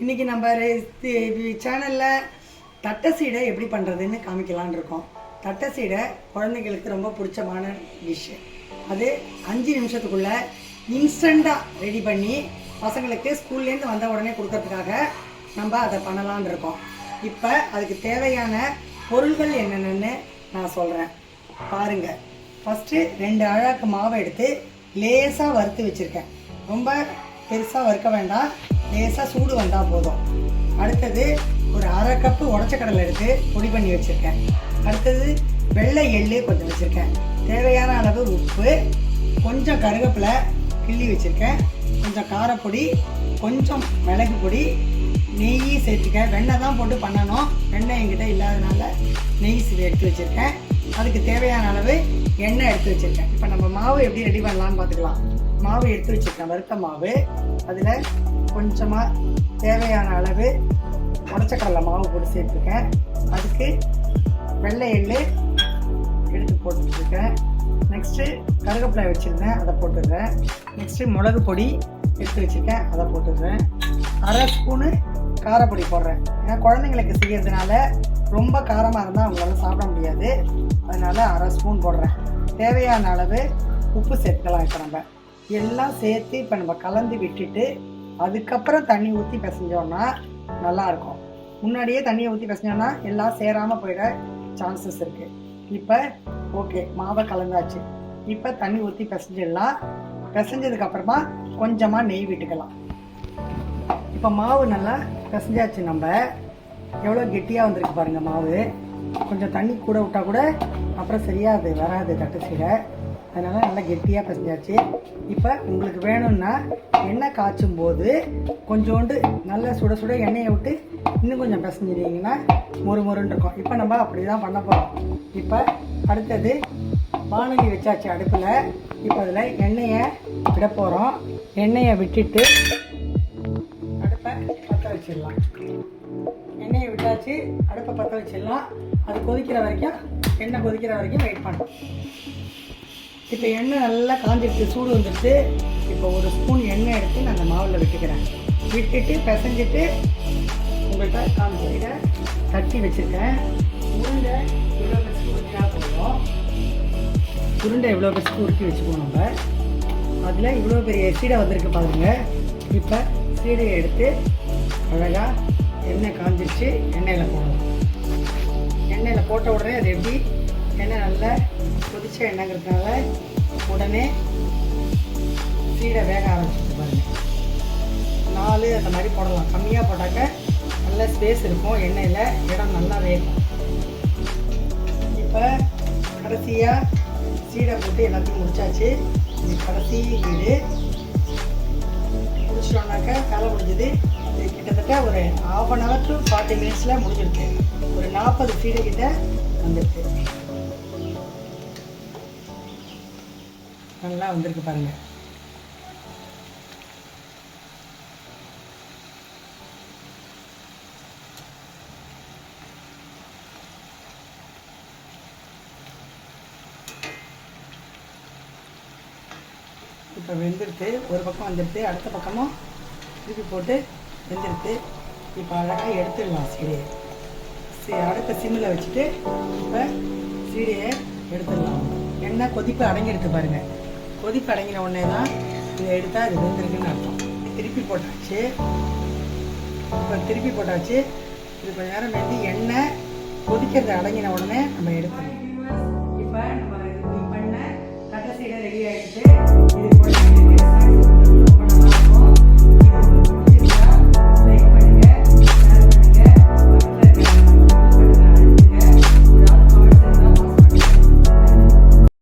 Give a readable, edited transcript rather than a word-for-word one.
இன்றைக்கி நம்ம சேனலில் தட்டை சீடை எப்படி பண்ணுறதுன்னு காமிக்கலான் இருக்கோம். தட்டை சீடை குழந்தைங்களுக்கு ரொம்ப பிடிச்சமான டிஷ்ஷு. அது 5 நிமிஷத்துக்குள்ளே இன்ஸ்டண்ட்டாக ரெடி பண்ணி பசங்களுக்கு ஸ்கூல்லேருந்து வந்த உடனே கொடுக்கறதுக்காக நம்ம அதை பண்ணலான் இருக்கோம். இப்போ அதுக்கு தேவையான பொருள்கள் என்னென்னு நான் சொல்கிறேன் பாருங்கள். ஃபஸ்ட்டு 2 அழகு மாவை எடுத்து லேசாக வறுத்து வச்சுருக்கேன். ரொம்ப பெருசாக வறுக்க வேண்டாம், லேசாக சூடு வந்தால் போதும். அடுத்தது ஒரு 1/2 கப்பு உடச்ச கடலை எடுத்து பொடி பண்ணி வச்சுருக்கேன். அடுத்தது வெள்ளை எள்ளு கொஞ்சம் வச்சுருக்கேன். தேவையான அளவு உப்பு, கொஞ்சம் கருவேப்பிலை கிள்ளி வச்சுருக்கேன், கொஞ்சம் காரப்பொடி, கொஞ்சம் மிளகு பொடி, நெய் சேர்த்துக்கேன். வெண்ணெய் தான் போட்டு பண்ணணும், வெண்ணெய் என்கிட்ட இல்லாதனால நெய் எடுத்து வச்சுருக்கேன். அதுக்கு தேவையான அளவு எண்ணெய் எடுத்து வச்சுருக்கேன். இப்போ நம்ம மாவு எப்படி ரெடி பண்ணலான்னு பார்த்துக்கலாம். மாவு எடுத்து வச்சுருக்கேன், வறுத்த மாவு. அதில் கொஞ்சமாக தேவையான அளவு உடச்சக்கடலை மாவு போட்டு சேர்த்துருக்கேன். அதுக்கு வெள்ளை எள்ளு எடுத்து போட்டுருக்கேன். நெக்ஸ்ட்டு கருவேப்பிலை வச்சுருந்தேன், அதை போட்டுடுறேன். நெக்ஸ்ட்டு மிளகு பொடி எடுத்து வச்சுருக்கேன், அதை போட்டுடுறேன். 1/2 ஸ்பூனு காரப்பொடி போடுறேன். ஏன்னா குழந்தைங்களுக்கு செய்கிறதுனால ரொம்ப காரமாக இருந்தால் அவங்களால சாப்பிட முடியாது, அதனால் 1/2 ஸ்பூன் போடுறேன். தேவையான அளவு உப்பு சேர்த்துக்கலாம். இப்போ நம்ம எல்லாம் சேர்த்து இப்போ நம்ம கலந்து விட்டுட்டு அதுக்கப்புறம் தண்ணி ஊற்றி பிசைஞ்சோன்னா நல்லாயிருக்கும். முன்னாடியே தண்ணியை ஊற்றி பிசைஞ்சோன்னா எல்லாம் சேராமல் போயிட சான்சஸ் இருக்குது. இப்போ ஓகே, மாவை கலந்தாச்சு. இப்போ தண்ணி ஊற்றி பிசைஞ்சிடலாம். பிசைஞ்சதுக்கப்புறமா கொஞ்சமாக நெய் விட்டுக்கலாம். இப்போ மாவு நல்லா பிசைஞ்சாச்சு. நம்ம எவ்வளோ கெட்டியாக வந்திருக்கு பாருங்கள் மாவு. கொஞ்சம் தண்ணி கூட விட்டால் கூட அப்புறம் சரியாக அது வராது தட்டை சீடை, அதனால் நல்லா கெட்டியாக பிசைஞ்சாச்சு. இப்போ உங்களுக்கு வேணும்னா எண்ணெய் காய்ச்சும் போது கொஞ்சோண்டு நல்லா சுட சுட எண்ணெயை விட்டு இன்னும் கொஞ்சம் பிசைஞ்சிட்டிங்கன்னா மொறுன்னு இருக்கும். இப்போ நம்ம அப்படி தான் பண்ண போகிறோம். இப்போ அடுத்தது வானொலி வச்சாச்சு அடுப்பில். இப்போ அதில் எண்ணெயை விட போகிறோம். எண்ணெயை விட்டுட்டு அடுப்பை பற்ற வச்சிடலாம். எண்ணெயை விட்டாச்சு, அடுப்பை பற்ற வச்சிடலாம். அது கொதிக்கிற வரைக்கும், எண்ணெய் கொதிக்கிற வரைக்கும் வெயிட் பண்ணணும். இப்போ எண்ணெய் நல்லா காஞ்சிடுச்சு, சூடு வந்துடுச்சு. இப்போ 1 ஸ்பூன் எண்ணெய் எடுத்து நான் அந்த மாவில் விட்டுக்கிறேன். விட்டுட்டு பிசைஞ்சிட்டு உங்கள்கிட்ட காமிச்சிட தட்டி வச்சுருக்கேன். உருண்டை இவ்வளோ பெருசு உருட்டினா போதும். உருண்டை இவ்வளோ பெருசு உருட்டி வச்சுக்குவோம் நம்ம. அதில் இவ்வளோ பெரிய சீடை வந்திருக்கு பாருங்கள். இப்போ சீடையை எடுத்து அழகாக எண்ணெய் காஞ்சிடுச்சு, எண்ணெயில் போடணும். எண்ணெயில் போட்ட உடனே அது எப்படி எண்ணெய் நல்லா கொதிச்ச எண்ணெய்ங்கிறதுனால உடனே சீடை வேக ஆரம்பிச்சுட்டு பாருங்கள். 4 அந்த மாதிரி போடலாம். கம்மியாக போட்டாக்க நல்ல ஸ்பேஸ் இருக்கும், எண்ணெயில் இடம் நல்லா வேகும். இப்போ கடைசியாக சீடை போட்டு எல்லாத்தையும் முடிச்சாச்சு. இது கடைசி வீடு முடிச்சிட்டோம்னாக்க வேலை முடிஞ்சது. இது கிட்டத்தட்ட ஒரு 1/2 hour to 40 minutes முடிஞ்சிருக்கு. ஒரு 40 சீடை கிட்ட வந்துருக்கு. நல்லா வந்திருக்கு பாருங்கள். இப்போ வெந்துடுத்து, ஒரு பக்கம் வந்துடுது, அடுத்த பக்கமும் திருப்பி போட்டு வெந்துடுத்து. இப்போ அழகாக எடுத்துடலாம் சீடையை. அடுத்த சிம்மில் வச்சுட்டு இப்போ சீடையை எடுத்துடலாம். எண்ணெய் கொதிப்பு அடங்கிடுது பாருங்கள். கொதிப்பு அடங்கின உடனே தான் இதை எடுத்தால் அது வெந்திருக்குன்னு அர்த்தம். திருப்பி போட்டாச்சு. இப்போ திருப்பி போட்டாச்சு. இது கொஞ்சம் நேரம் வெந்து எண்ணெய் கொதிக்கிறது அடங்கின உடனே நம்ம எடுத்துடலாம். இப்போ நம்ம பண்ண தட்டை சீடை ரெடி ஆகிடுச்சு.